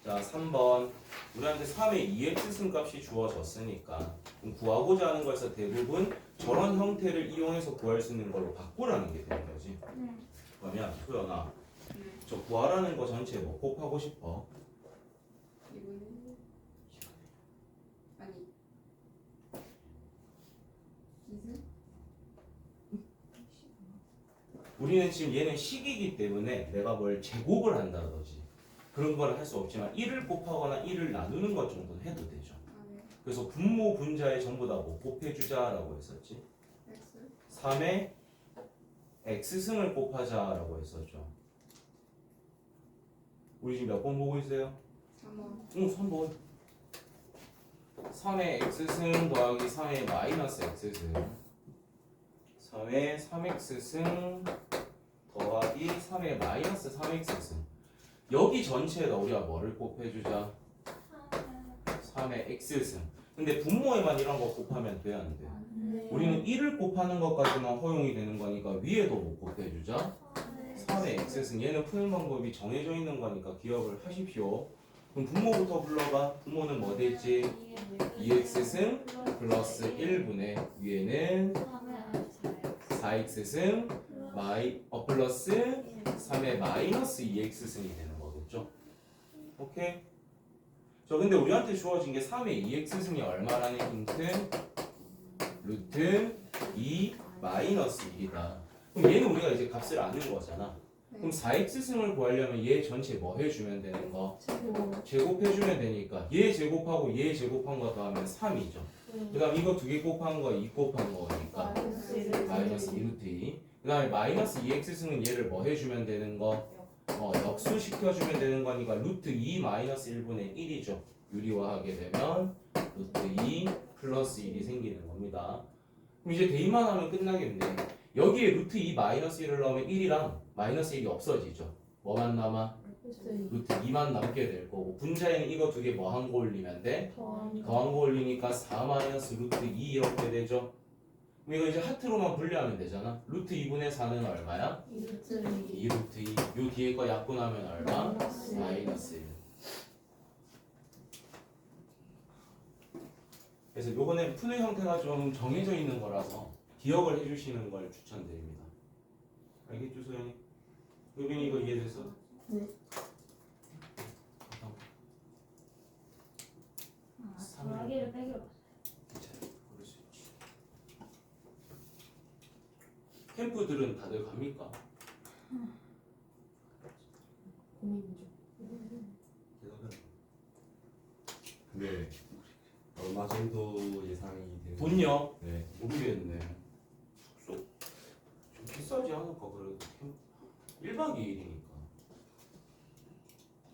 S1: 자 3번 우리한테 3의 2x승 값이 주어졌으니까 그럼 구하고자 하는 것에서 대부분 저런 형태를 이용해서 구할 수 있는 걸로 바꾸라는 게 되는 거지. 그러면 소연아 저 구하라는 거 전체 뭐 곱하고 싶어? 우리는 지금 얘는 식이기 때문에 내가 뭘 제곱을 한다든지 그런 걸 할 수 없지만 1을 곱하거나 1을 나누는 것 정도는 해도 되죠. 그래서 분모 분자에 전부 다 뭐 곱해주자라고 했었지. 3의 x승을 곱하자라고 했었죠. 우리 지금 몇 번 보고 있어요? 3번. 3번. 3의 x승 더하기 3의 마이너스 x승 3의 3x승 더하기 3의 마이너스 3x승 여기 전체에다 우리가 뭐를 곱해주자? 3의 x승 근데 분모에만 이런 거 곱하면 돼 안 돼? 우리는 1을 곱하는 것까지만 허용이 되는 거니까 위에도 못 곱해주자 3의 x승 얘는 푸는 방법이 정해져 있는 거니까 기억을 하십시오. 그럼 분모부터 불러봐. 분모는 뭐 됐지? 2x승 플러스 1분의 위에는 4x승 플러스 3의 마이너스 2x승이 되는 거겠죠? 오케이? 저 근데 우리한테 주어진 게 3의 2x승이 얼마라는 힌트? 루트 2 마이너스 1이다. 그럼 얘는 우리가 이제 값을 아는 거잖아. 그럼 4x승을 구하려면 얘 전체 뭐 해주면 되는 거? 제곱해주면 되니까 얘 제곱하고 얘 제곱한 거 더하면 3이죠. 그 다음 이거 2개 곱한 거 2 곱한 거니까 마이너스 2루트 2. 그 다음에 마이너스 2x승은 얘를 뭐 해주면 되는 거? 역수시켜주면 되는 거니까 루트 2 마이너스 1분의 1이죠. 유리화하게 되면 루트 2 플러스 1이 생기는 겁니다. 그럼 이제 대입만 하면 끝나겠네. 여기에 루트 2 마이너스 1을 넣으면 1이랑 마이너스 1이 없어지죠. 뭐만 남아? 루트 2만 남게 될 거고 분자에는 이거 두 개 뭐 한 거 올리면 돼? 더한 거 올리니까 4 마이너스 루트 2 이렇게 되죠. 그럼 이거 이제 하트로만 분리하면 되잖아. 루트 2분의 4는 얼마야? 2 루트 2. 요 뒤에 거 약분하면 얼마? 마이너스 1. 그래서 요거는 푸는 형태가 좀 정해져 있는 거라서 기억을 해주시는 걸 추천드립니다. 알겠죠, 소연이? 요빈이 이거 이해됐어?
S5: 네.
S3: 더하기를 빼기로
S1: 그럴 수 있지. 캠프들은 다들 갑니까?
S5: 고민 중.
S6: 네. 얼마 정도 예상이 되는?
S1: 돈요?
S6: 네.
S1: 모르겠네. 숙소 좀 비싸지 않을까 그래도 1박 2일이니까.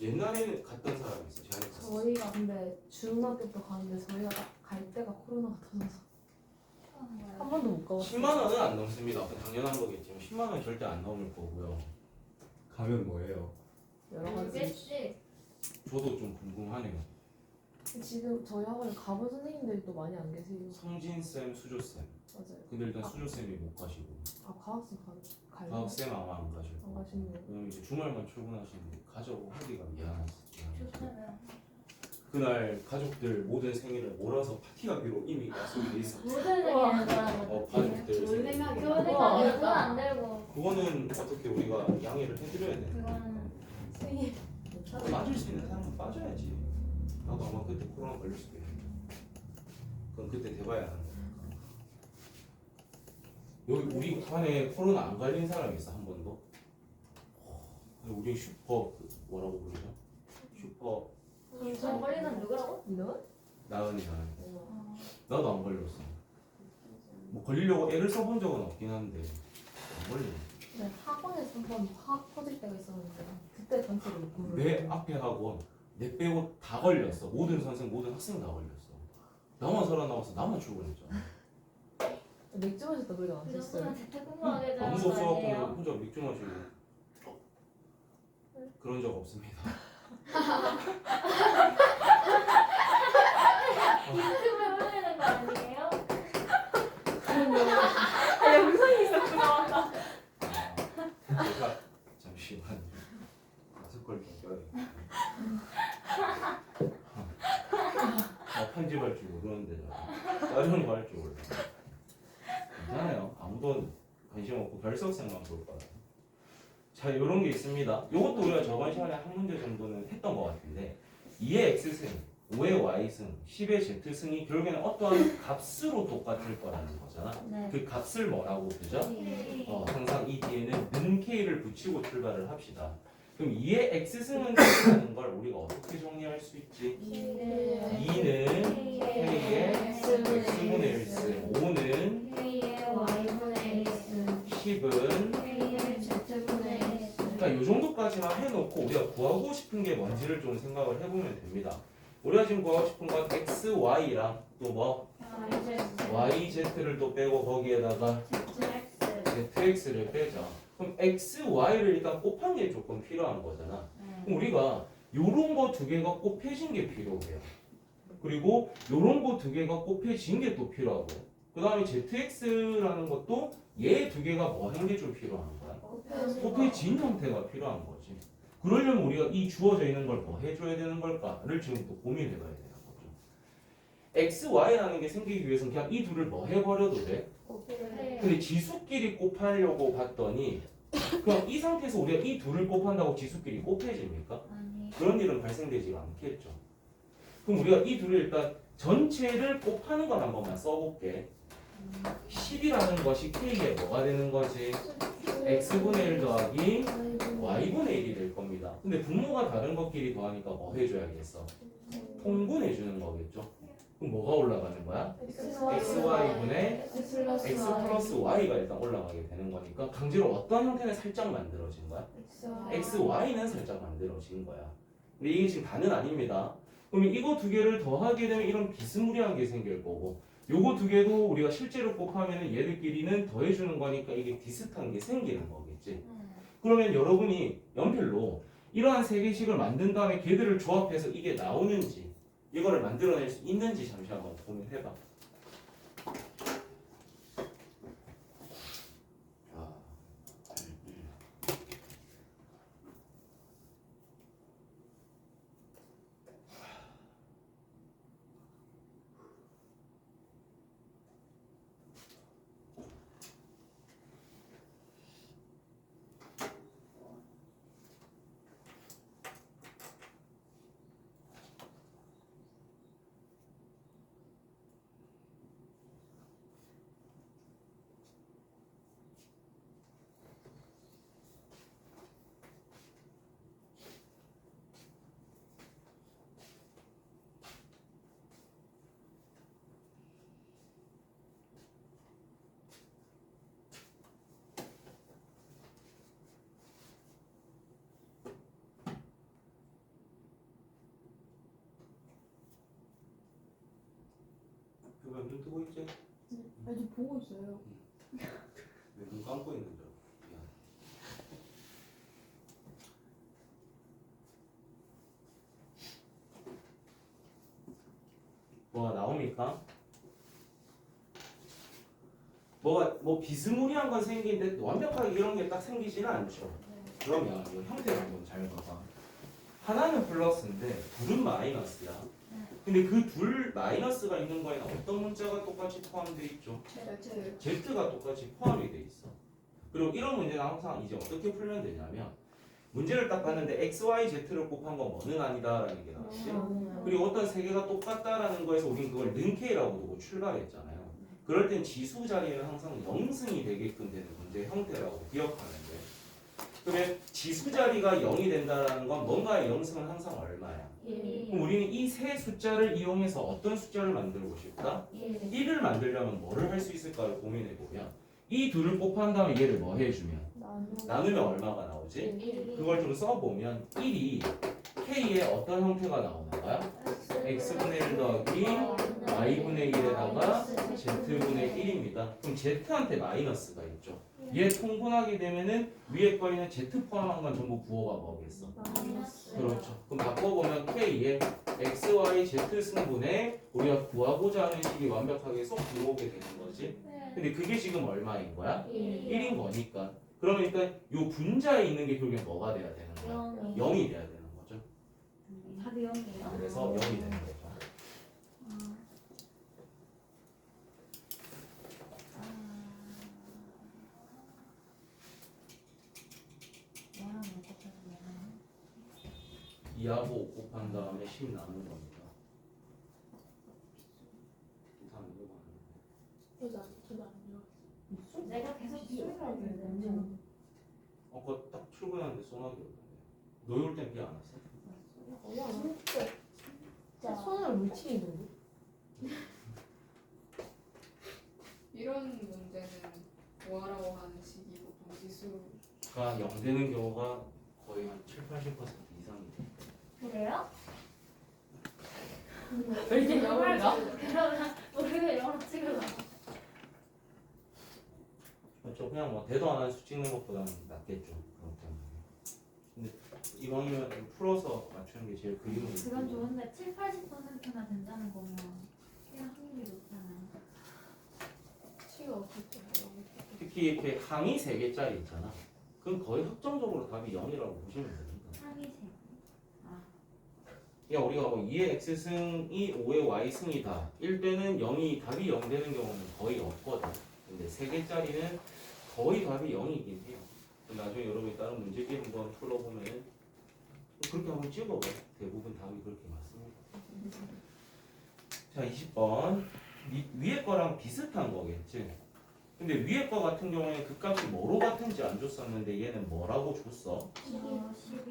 S1: 옛날에는 갔던 사람이 있어. 제가 갔어.
S5: 저희가 근데 중학교 때 가는데 저희가 갈 때가 코로나가 터져서 한 번도 못 가봤어요.
S1: 10만 원은 안 넘습니다. 당연한 거겠지만 10만 원 절대 안 넘을 거고요.
S6: 가면 뭐예요?
S5: 여러 가지.
S3: 겠지.
S1: 저도 좀 궁금하네요.
S5: 지금 저희 학원에 가본 선생님들이 또 많이 안 계세요.
S1: 성진 쌤, 수조 쌤.
S5: 맞아요.
S1: 근데 일단 수조 쌤이 못 가시고
S5: 과학쌤 갈래요?
S1: 과학 쌤 아마 안 가실
S5: 안
S1: 거고.
S5: 가시네요.
S1: 왜냐면 이제 주말만 출근하시는데 가자고 하기가 미안하지.
S3: 좋잖아요.
S1: 그날 가족들 모든 생일을 몰아서 파티하기로 이미 약속이 돼 있어.
S3: 모든 생일은 그런
S1: 가족들
S2: 좋은
S1: 생일.
S2: 생각이
S3: 좋은 생각이 돈안 들고
S1: 그거는 어떻게 우리가 양해를 해드려야 되는 거야.
S3: 그거는
S5: 선생님.
S1: 빠질 수 있는 사람은 빠져야지. 나도 아마 그때 코로나 걸릴 수도 있는데. 그럼 그때 돼봐야 하는 거니까. 여기 우리 반에 코로나 안 걸린 사람이 있어 한 번도? 우리 슈퍼 뭐라고 부르죠? 슈퍼
S3: 저 걸리는 누구라고?
S5: 너?
S1: 나은이. 나도 안 걸렸어. 뭐 걸리려고 애를 써본 적은 없긴 한데 안 걸리네.
S5: 네, 학원에서 한번 확 퍼질 때가 있었는데 그때 단체로 못 부르고.
S1: 내 앞에 학원 내 빼고 다 걸렸어. 모든 선생 모든 학생 다 걸렸어. 나만 살아남아서 나만 출근했잖아.
S5: 맥주 마셨다 노래가 안
S3: 그래서
S5: 됐어요.
S3: 재택근무하게 되는
S1: 아무도
S3: 거
S1: 없어갖고
S3: 아니에요?
S1: 혼자 맥주 마시고 그런 적 없습니다.
S3: 유튜브에 올리는 거 아니에요?
S5: 아, 영상이 있었구나.
S1: 제가 잠시만 마스크를 좀 껴야겠다. 편집할 줄 모르는데 다른 거 할 줄 몰라. 괜찮아요. 아무도 관심 없고 별석생만 볼 거야. 자, 이런 게 있습니다. 이것도 우리가 저번 시간에 한 문제 정도는 했던 것 같은데 2의 x승, 5의 y승, 10의 z승이 결국에는 어떠한 값으로 똑같을 거라는 거잖아.
S3: 네.
S1: 그 값을 뭐라고 부르죠? 항상 이 뒤에는 는 k를 붙이고 출발을 합시다. 그럼 2의 x승은 K라는 걸 우리가 어떻게 정리할 수 있지? 2는 K의 x분의 1승, 5는
S3: K의 Y분의 1승
S1: 10은
S3: K의 Z분의 1승
S1: 그러니까 이 정도까지만 해놓고 우리가 구하고 싶은 게 뭔지를 좀 생각을 해보면 됩니다. 우리가 지금 구하고 싶은 건 x, y랑 또 뭐 y, z를 또 빼고 거기에다가 zx를 빼자. 그럼 x, y를 일단 곱한 게 조금 필요한 거잖아. 그럼 우리가 요런 거 두 개가 곱해진 게 필요해요. 그리고 요런 거 두 개가 곱해진 게 또 필요하고 그 다음에 zx라는 것도 얘 두 개가 뭐 하는 게 좀 필요한 거야? 곱해진 형태가 필요한 거지. 그러려면 우리가 이 주어져 있는 걸 뭐 해줘야 되는 걸까를 지금부터 고민해봐야 되는 거죠. x, y라는 게 생기기 위해서는 그냥 이 둘을 뭐 해버려도 돼?
S3: 네.
S1: 근데 지수끼리 곱하려고 봤더니 그럼 이 상태에서 우리가 이 둘을 곱한다고 지수끼리 곱해집니까?
S3: 아니.
S1: 그런 일은 발생되지가 않겠죠. 그럼 우리가 이 둘을 일단 전체를 곱하는 걸 한 번만 써볼게. 10이라는 것이 k의 뭐가 되는 거지? x분의 1 더하기 y분의 1이 될 겁니다. 근데 분모가 다른 것끼리 더하니까 뭐 해줘야겠어? 통분해주는 거겠죠. 그럼 뭐가 올라가는 거야? xy분의 x 플러스 y가 일단 올라가게 되는 거니까 강제로 어떤 형태는 살짝 만들어진 거야? xy는 살짝 만들어진 거야. 근데 이게 지금 다는 아닙니다. 그러면 이거 두 개를 더하게 되면 이런 비스무리한 게 생길 거고 요거 두 개도 우리가 실제로 곱하면 얘들끼리는 더해주는 거니까 이게 비슷한 게 생기는 거겠지. 그러면 여러분이 연필로 이러한 세 개씩을 만든 다음에 걔들을 조합해서 이게 나오는지 이거를 만들어낼 수 있는지 잠시 한번 고민해봐. 그러면 눈 뜨고 있지?
S5: 아직 보고 있어요.
S1: 내 눈 감고 있는 줄. 미안. 뭐가 나옵니까? 뭐 비스무리한 건 생기는데 완벽하게 이런 게 딱 생기지는 않죠. 그러면 이 형태를 한번 잘 봐봐. 하나는 플러스인데 둘은 마이너스야. 근데 그 둘 마이너스가 있는 거에는 어떤 문자가 똑같이 포함되어 있죠? Z가 똑같이 포함이 돼 있어. 그리고 이런 문제는 항상 이제 어떻게 풀면 되냐면 문제를 딱 봤는데 x, y, z를 곱한 건 뭐는 아니다라는 게 나왔지. 그리고 어떤 세 개가 똑같다라는 거에서 우리는 그걸 는 k라고 두고 출발했잖아요. 그럴 땐 지수 자리에는 항상 0승이 되게끔 되는 문제 형태라고 기억하면 돼. 그러면 지수 자리가 0이 된다라는 건 뭔가의 0승은 항상 얼마야? 그럼 우리는 이 세 숫자를 이용해서 어떤 숫자를 만들고 싶다? 1을 만들려면 뭐를 할 수 있을까를 고민해보면 이 둘을 곱한 다음에 얘를 뭐 해주면? 나누면 얼마가 나오지? 그걸 좀 써보면 1이 k의 어떤 형태가 나오는 거야? x분의 1 더하기 y분의 1에다가 z분의 1입니다. 그럼 z한테 마이너스가 있죠. 얘 통분하게 되면은 위에 거 있는 z 포함한 건 전부 부호가 뭐겠어? 그렇죠. 그럼 바꿔보면 k의 x, y, z 승분에 우리가 구하고자 하는 식이 완벽하게 쏙 들어오게 되는 거지. 근데 그게 지금 얼마인 거야? 1인 거니까. 그러면 일단 요 분자에 있는 게 결국엔 뭐가 돼야 되는 거야? 0이 돼야 되는 거죠.
S3: 답이 0이에요?
S1: 그래서 0이 되는 거죠.
S3: 뭐랑 똑같은
S1: 2하고 5 곱한 다음에 10 나누는 겁니다. 계산 이거
S3: 내가 계속 수익을 내는데
S1: 그거 딱 출근하는데 소나기 오던데. 너희 올 땐 비 안 왔어?
S5: 진짜 손을 뭉치는데.
S2: 이런 문제는 뭐하라고 하는 식이 보통 지수가
S1: 0 되는 경우가 거의 한 7, 80% 이상이 돼.
S3: 그래요?
S5: 왜 이렇게 영어가?
S3: 그러면 우리가 영어 찍을라.
S1: 그렇죠. 그냥 뭐 대도 안 하는 수 찍는 것보다는 낫겠죠. 그런 때문에. 근데 이왕이면 풀어서 맞추는 게 제일 그림은
S3: 그건 좋은데 7, 80%나 된다는 거면 꽤 확률이 높잖아요.
S5: 치가 어떻게
S1: 특히 이렇게 항이 3개짜리 있잖아. 그건 거의 확정적으로 답이 0이라고 보시면 됩니다.
S3: 상위세.
S1: 야 우리가 뭐 2의 x승이 5의 y승이다 1때는 0이 답이 0 되는 경우는 거의 없거든. 근데 3개짜리는 거의 답이 0이긴 해요. 나중에 여러분이 다른 문제집 한번 풀어보면 그렇게 한번 찍어봐요. 대부분 답이 그렇게 맞습니다. 자 20번 위에 거랑 비슷한 거겠지. 근데 위에 거 같은 경우에 그 값이 뭐로 같은지 안 줬었는데 얘는 뭐라고 줬어?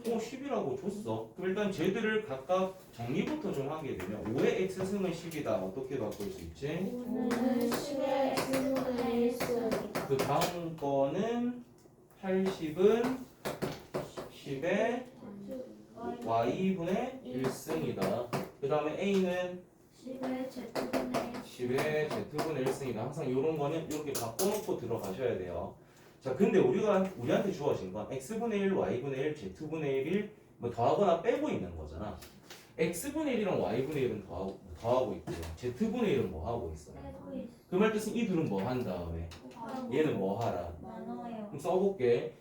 S1: 10이라고 줬어. 그럼 일단 쟤들을 각각 정리부터 좀 하게 되면 5의 x승은 10이다. 어떻게 바꿀 수 있지?
S3: 오늘 10의 x분의 1승.
S1: 그 다음 거는 80은 10의 y분의 1승이다. 그 다음에 a는
S3: 10의 z분의
S1: 10의 z분의 1승이다. 항상 이런 거는 이렇게 바꿔놓고 들어가셔야 돼요. 자, 근데 우리한테 주어진 건 x분의 1, y분의 1, z분의 1을 뭐 더하거나 빼고 있는 거잖아. x분의 1이랑 y분의 1은 더하고 있고요. z분의 1은 뭐 하고 있어요? 그 말 뜻은 이 둘은 뭐 한 다음에 얘는 뭐 하라.
S3: 나눠요.
S1: 그럼 써볼게.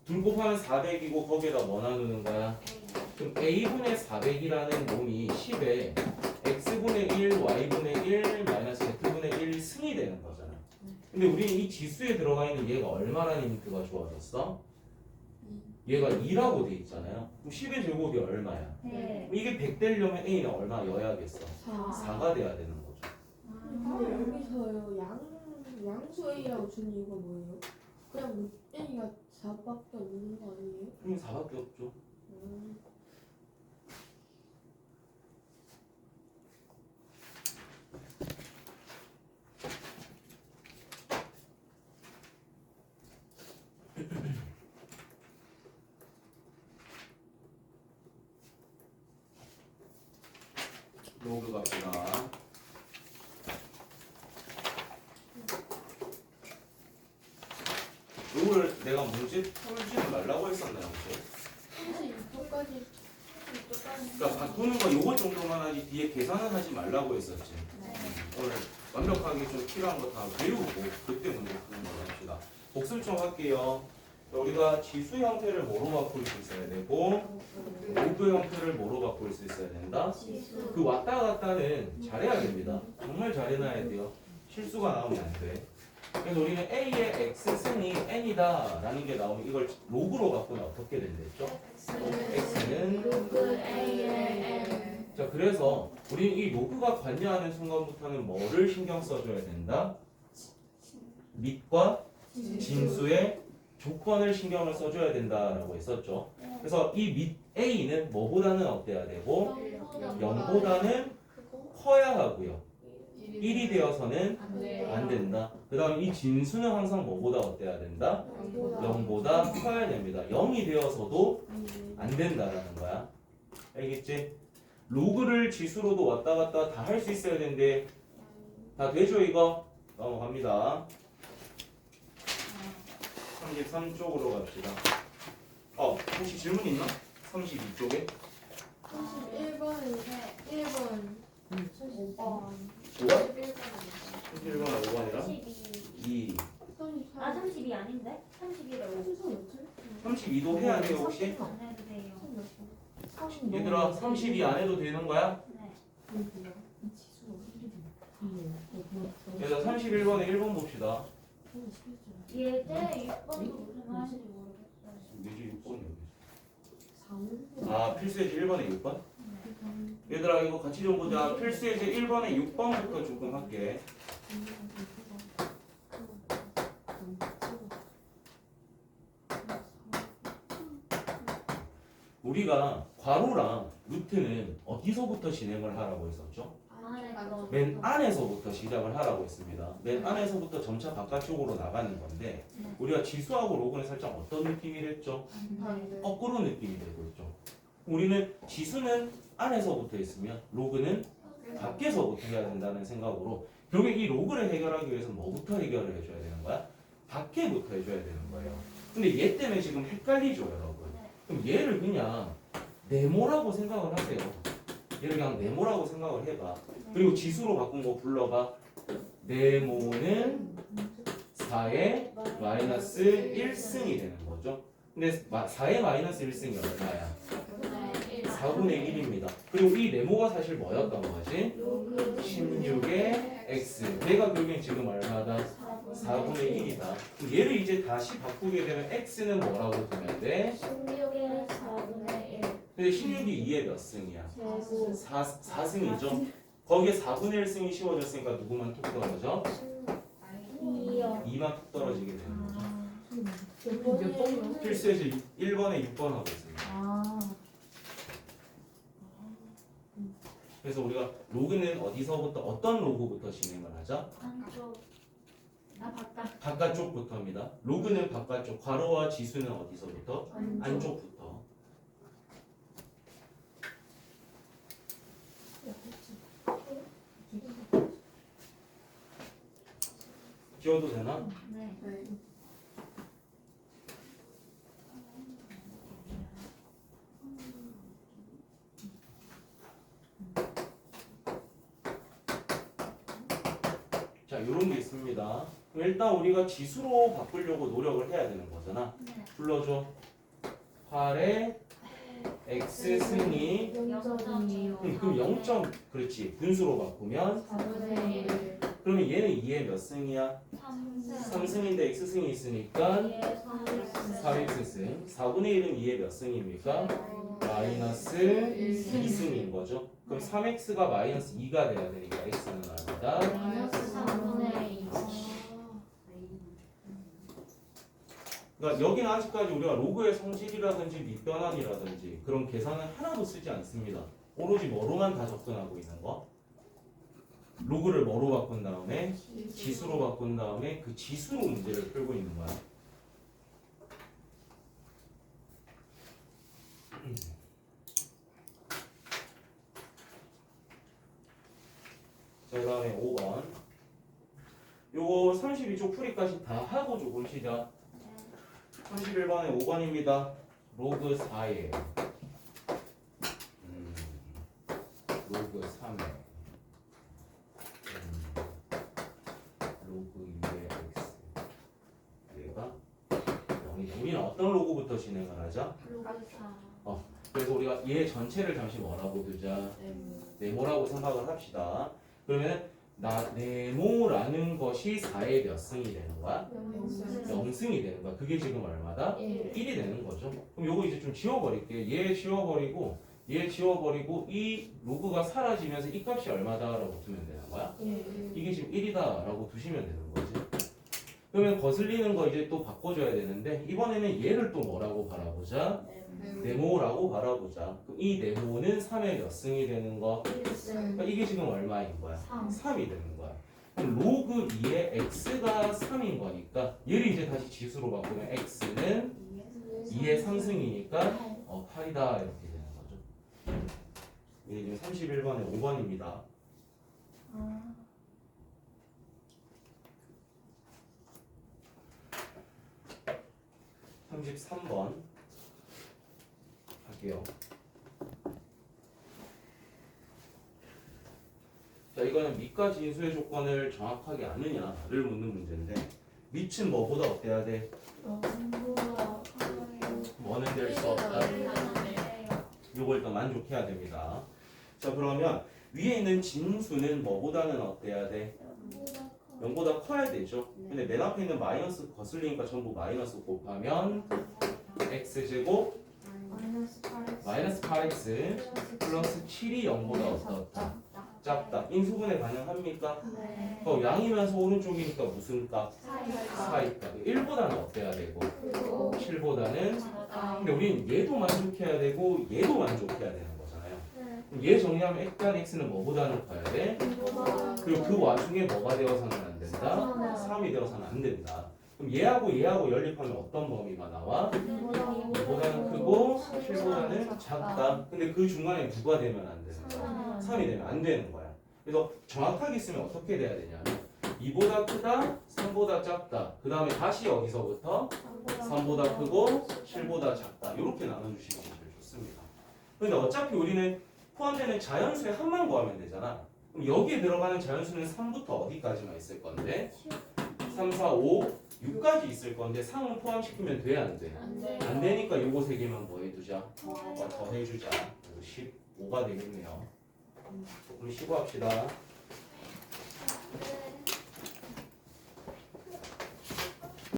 S1: 둘 곱하면 400이고 거기에다 뭐 나누는 거야? 그럼 a분의 400이라는 놈이 10에 x분의 1, y분의 1, 마이너스 z분의 1 승이 되는 거잖아. 근데 우리는 이 지수에 들어가 있는 얘가 얼마라는 힌트가 주어졌어? 얘가 2라고 돼 있잖아요. 그럼 10의 제곱이 얼마야?
S3: 네.
S1: 그럼 이게 100 되려면 a는 얼마여야겠어? 4가 돼야 되는 거죠.
S5: 근데 여기서요 양수 A라고 준 이유가 뭐예요? 그냥 A가 4밖에 없는 거 아니에요?
S1: 그럼 4밖에 없죠. 로그 갑시다. 로그를 내가 문제 풀지는 말라고 했었나요, 혹시?
S5: 32%까지
S1: 그러니까 바꾸는 거 요거 정도만 하지 뒤에 계산은 하지 말라고 했었지. 오늘 완벽하게 좀 필요한 거 다 배우고 그때 문제 푸는 걸로 합시다. 복습 좀 할게요. 우리가 지수 형태를 뭐로 바꿀 수 있어야 되고 로그 형태를 뭐로 바꿀 수 있어야 된다? 그 왔다 갔다는 잘해야 됩니다. 정말 잘해놔야 돼요. 실수가 나오면 안 돼. 그래서 우리는 A의 X승이 N이다 라는 게 나오면 이걸 로그로 바꾸면 어떻게 된댔죠? X는
S3: 로그 A의 N.
S1: 자 그래서 우리는 이 로그가 관여하는 순간부터는 뭐를 신경 써줘야 된다? 밑과 진수의 조건을 신경을 써줘야 된다라고 했었죠. 그래서 이 밑 A는 뭐보다는 어때야 되고 0보다는 커야 하고요. 1이 되어서는 안 된다. 그 다음 이 진수는 항상 뭐보다 어때야 된다? 0보다 커야 됩니다. 0이 되어서도 안 된다라는 거야. 알겠지? 로그를 지수로도 왔다 갔다 다 할 수 있어야 되는데 다 되죠 이거? 넘어갑니다. 33쪽으로 갑시다. 혹시 질문 있나? 32쪽에?
S5: 31번인데 1번 5번
S1: 5번?
S2: 11번은
S1: 31번이나 5번이랑
S3: 32.
S1: 2
S3: 아 32 아닌데? 31에 5.
S1: 32도 해야 돼요 혹시?
S3: 안 해도 돼요.
S1: 얘들아 32 안 해도 되는 거야?
S3: 네.
S1: 얘들아 31번에 1번 봅시다.
S3: 얘 6번도 무슨 말인지 모르겠어요.
S1: 뭐지 6번이 여기. 필수예제 1번에 6번? 얘들아 이거 같이 좀 보자. 필수예제 1번에 6번부터 조금 할게. 우리가 괄호랑 루트는 어디서부터 진행을 하라고 했었죠? 맨 안에서부터 시작을 하라고 했습니다. 맨 안에서부터 점차 바깥쪽으로 나가는 건데 우리가 지수하고 로그는 살짝 어떤 느낌이랬죠? 거꾸로 느낌이 되고 있죠. 우리는 지수는 안에서부터 있으면 로그는 밖에서부터 해야 된다는 생각으로 결국 이 로그를 해결하기 위해서 뭐부터 해결을 해줘야 되는 거야? 밖에부터 해줘야 되는 거예요. 근데 얘 때문에 지금 헷갈리죠 여러분. 그럼 얘를 그냥 네모라고 생각을 하세요. 얘를 그냥 네모라고 생각을 해봐. 그리고 지수로 바꾼 거 불러봐. 네모는 4의 마이너스 1승이 되는 거죠. 근데 4의 마이너스 1승이 얼마야?
S3: 4분의 1.
S1: 4분의 1입니다. 그리고 이 네모가 사실 뭐였던 거지?
S5: 로그
S1: 16의 x. 얘가 결국엔 지금 얼마다? 4분의 1이다. 얘를 이제 다시 바꾸게 되면 x는 뭐라고 보면 돼?
S5: 16의 4분의 1
S1: 근데 16이 2의 몇 승이야?
S5: 제곱
S1: 4승이죠. 거기에 4분의 1승이 씌워졌으니까 누구만 톡 떨어져?
S5: 2요
S1: 2만 톡 떨어지게 되는 거죠.
S5: 몇 번이요?
S1: 필수에서 1번에 6번 하고 있습니다.
S3: 아.
S1: 그래서 우리가 로그는 어디서부터 어떤 로그부터 진행을 하죠?
S3: 한쪽. 나 바깥.
S1: 바깥쪽부터입니다. 로그는 바깥쪽, 괄호와 지수는 어디서부터? 안쪽부터. 지워도 되나?
S3: 네.
S2: 네.
S1: 자, 이런 게 있습니다. 그럼 일단 우리가 지수로 바꾸려고 노력을 해야 되는 거잖아.
S3: 네.
S1: 불러줘. 8의 x 승이
S3: 0.25.
S1: 그럼 0점 그렇지 분수로 바꾸면
S5: 4분의 1
S1: 그러면 얘는 2의 몇 승이야?
S3: 3승.
S1: 3승인데 x승이 있으니까
S3: 3승.
S1: 4x승 4분의 1은 2의 몇 승입니까? 마이너스 2승인 거죠. 그럼 3x가 마이너스 2가 돼야 되니까 x는 얼마다?
S3: 마이너스 3분의 2.
S1: 그러니까 여기는 아직까지 우리가 로그의 성질이라든지 밑변환이라든지 그런 계산은 하나도 쓰지 않습니다. 오로지 뭐로만 다 접근하고 있는 거? 로그를 뭐로 바꾼 다음에 지수로 바꾼 다음에 그 지수로 문제를 풀고 있는 거야. 자, 그 다음에 5번. 요거 32쪽 풀이까지 다 하고 조금 시작. 31번에 5번입니다. 로그 4에 로그 3에 로그 2의 x 얘가 0이 우리는 어떤 로그부터 진행을 하자? 그래서 우리가 얘 전체를 잠시 뭐라고 두자? 네모라고 생각을 합시다. 그러면 네모라는 것이 4의 몇 승이 되는 거야? 0승이 되는 거야. 그게 지금 얼마다? 1이 되는 거죠. 그럼 요거 이제 좀 지워버릴게요. 얘 지워버리고 얘 지워버리고 이 로그가 사라지면서 이 값이 얼마다라고 두면 되는 거야? 이게 지금 1이다라고 두시면 되는 거지. 그러면 거슬리는 거 이제 또 바꿔줘야 되는데 이번에는 얘를 또 뭐라고 바라보자? 네모라고 바라보자. 그럼 이 네모는 3의 몇 승이 되는 거? 그러니까 이게 지금 얼마인 거야? 3이 되는 거야. 그럼 로그 2의 x가 3인 거니까 얘를 이제 다시 지수로 바꾸면 x는 2의 3승이니까 8이다 이렇게 되는 거죠. 이게 지금 31번에 5번입니다. 33번 할게요. 자, 이거는 밑과 진수의 조건을 정확하게 아느냐를 묻는 문제인데 밑은 뭐보다 어때야 돼? 뭐는 될 수 없다. 요걸 더 만족해야 됩니다. 자, 그러면 위에 있는 진수는 뭐보다는 어때야 돼? 0보다 커야 되죠. 근데 맨 앞에 있는 마이너스 거슬리니까 전부 마이너스 곱하면 x제곱 마이너스 8x 플러스 7이 0보다 어떻다? 작다. 인수분해 가능합니까? 양이면서 오른쪽이니까 무슨 값? 4있다. 1보다는 어때야 되고 7보다는 근데 우리는 얘도 만족해야 되고 얘도 만족해야 되는 거잖아요. 그럼 얘 정리하면 일단 x는 뭐보다는 커야 돼? 그리고 그 와중에 뭐가 되어서는 안 된다? 3이 되어서는 안 된다. 그럼 얘하고 연립하면 어떤 범위가 나와? 2보다는 크고 7보다는 작다. 근데 그 중간에 누가 되면 안 되는 거야? 3이 되면 안 되는 거야. 그래서 정확하게 쓰면 어떻게 돼야 되냐면 2보다 크다, 3보다 작다. 그 다음에 다시 여기서부터 3보다 크고 7보다 작다. 이렇게 나눠주시는 게 제일 좋습니다. 근데 어차피 우리는 포함되는 자연수의 합만 구하면 되잖아. 그럼 여기에 들어가는 자연수는 3부터 어디까지만 있을 건데? 3, 4, 5, 6까지 있을 건데 상은 포함시키면 돼, 안 돼?
S3: 안 돼.
S1: 안 되니까 요거 세 개만 뭐 해두자.
S3: 더해줘.
S1: 더 해주자. 그래서 15가 되겠네요. 우리 15 합시다.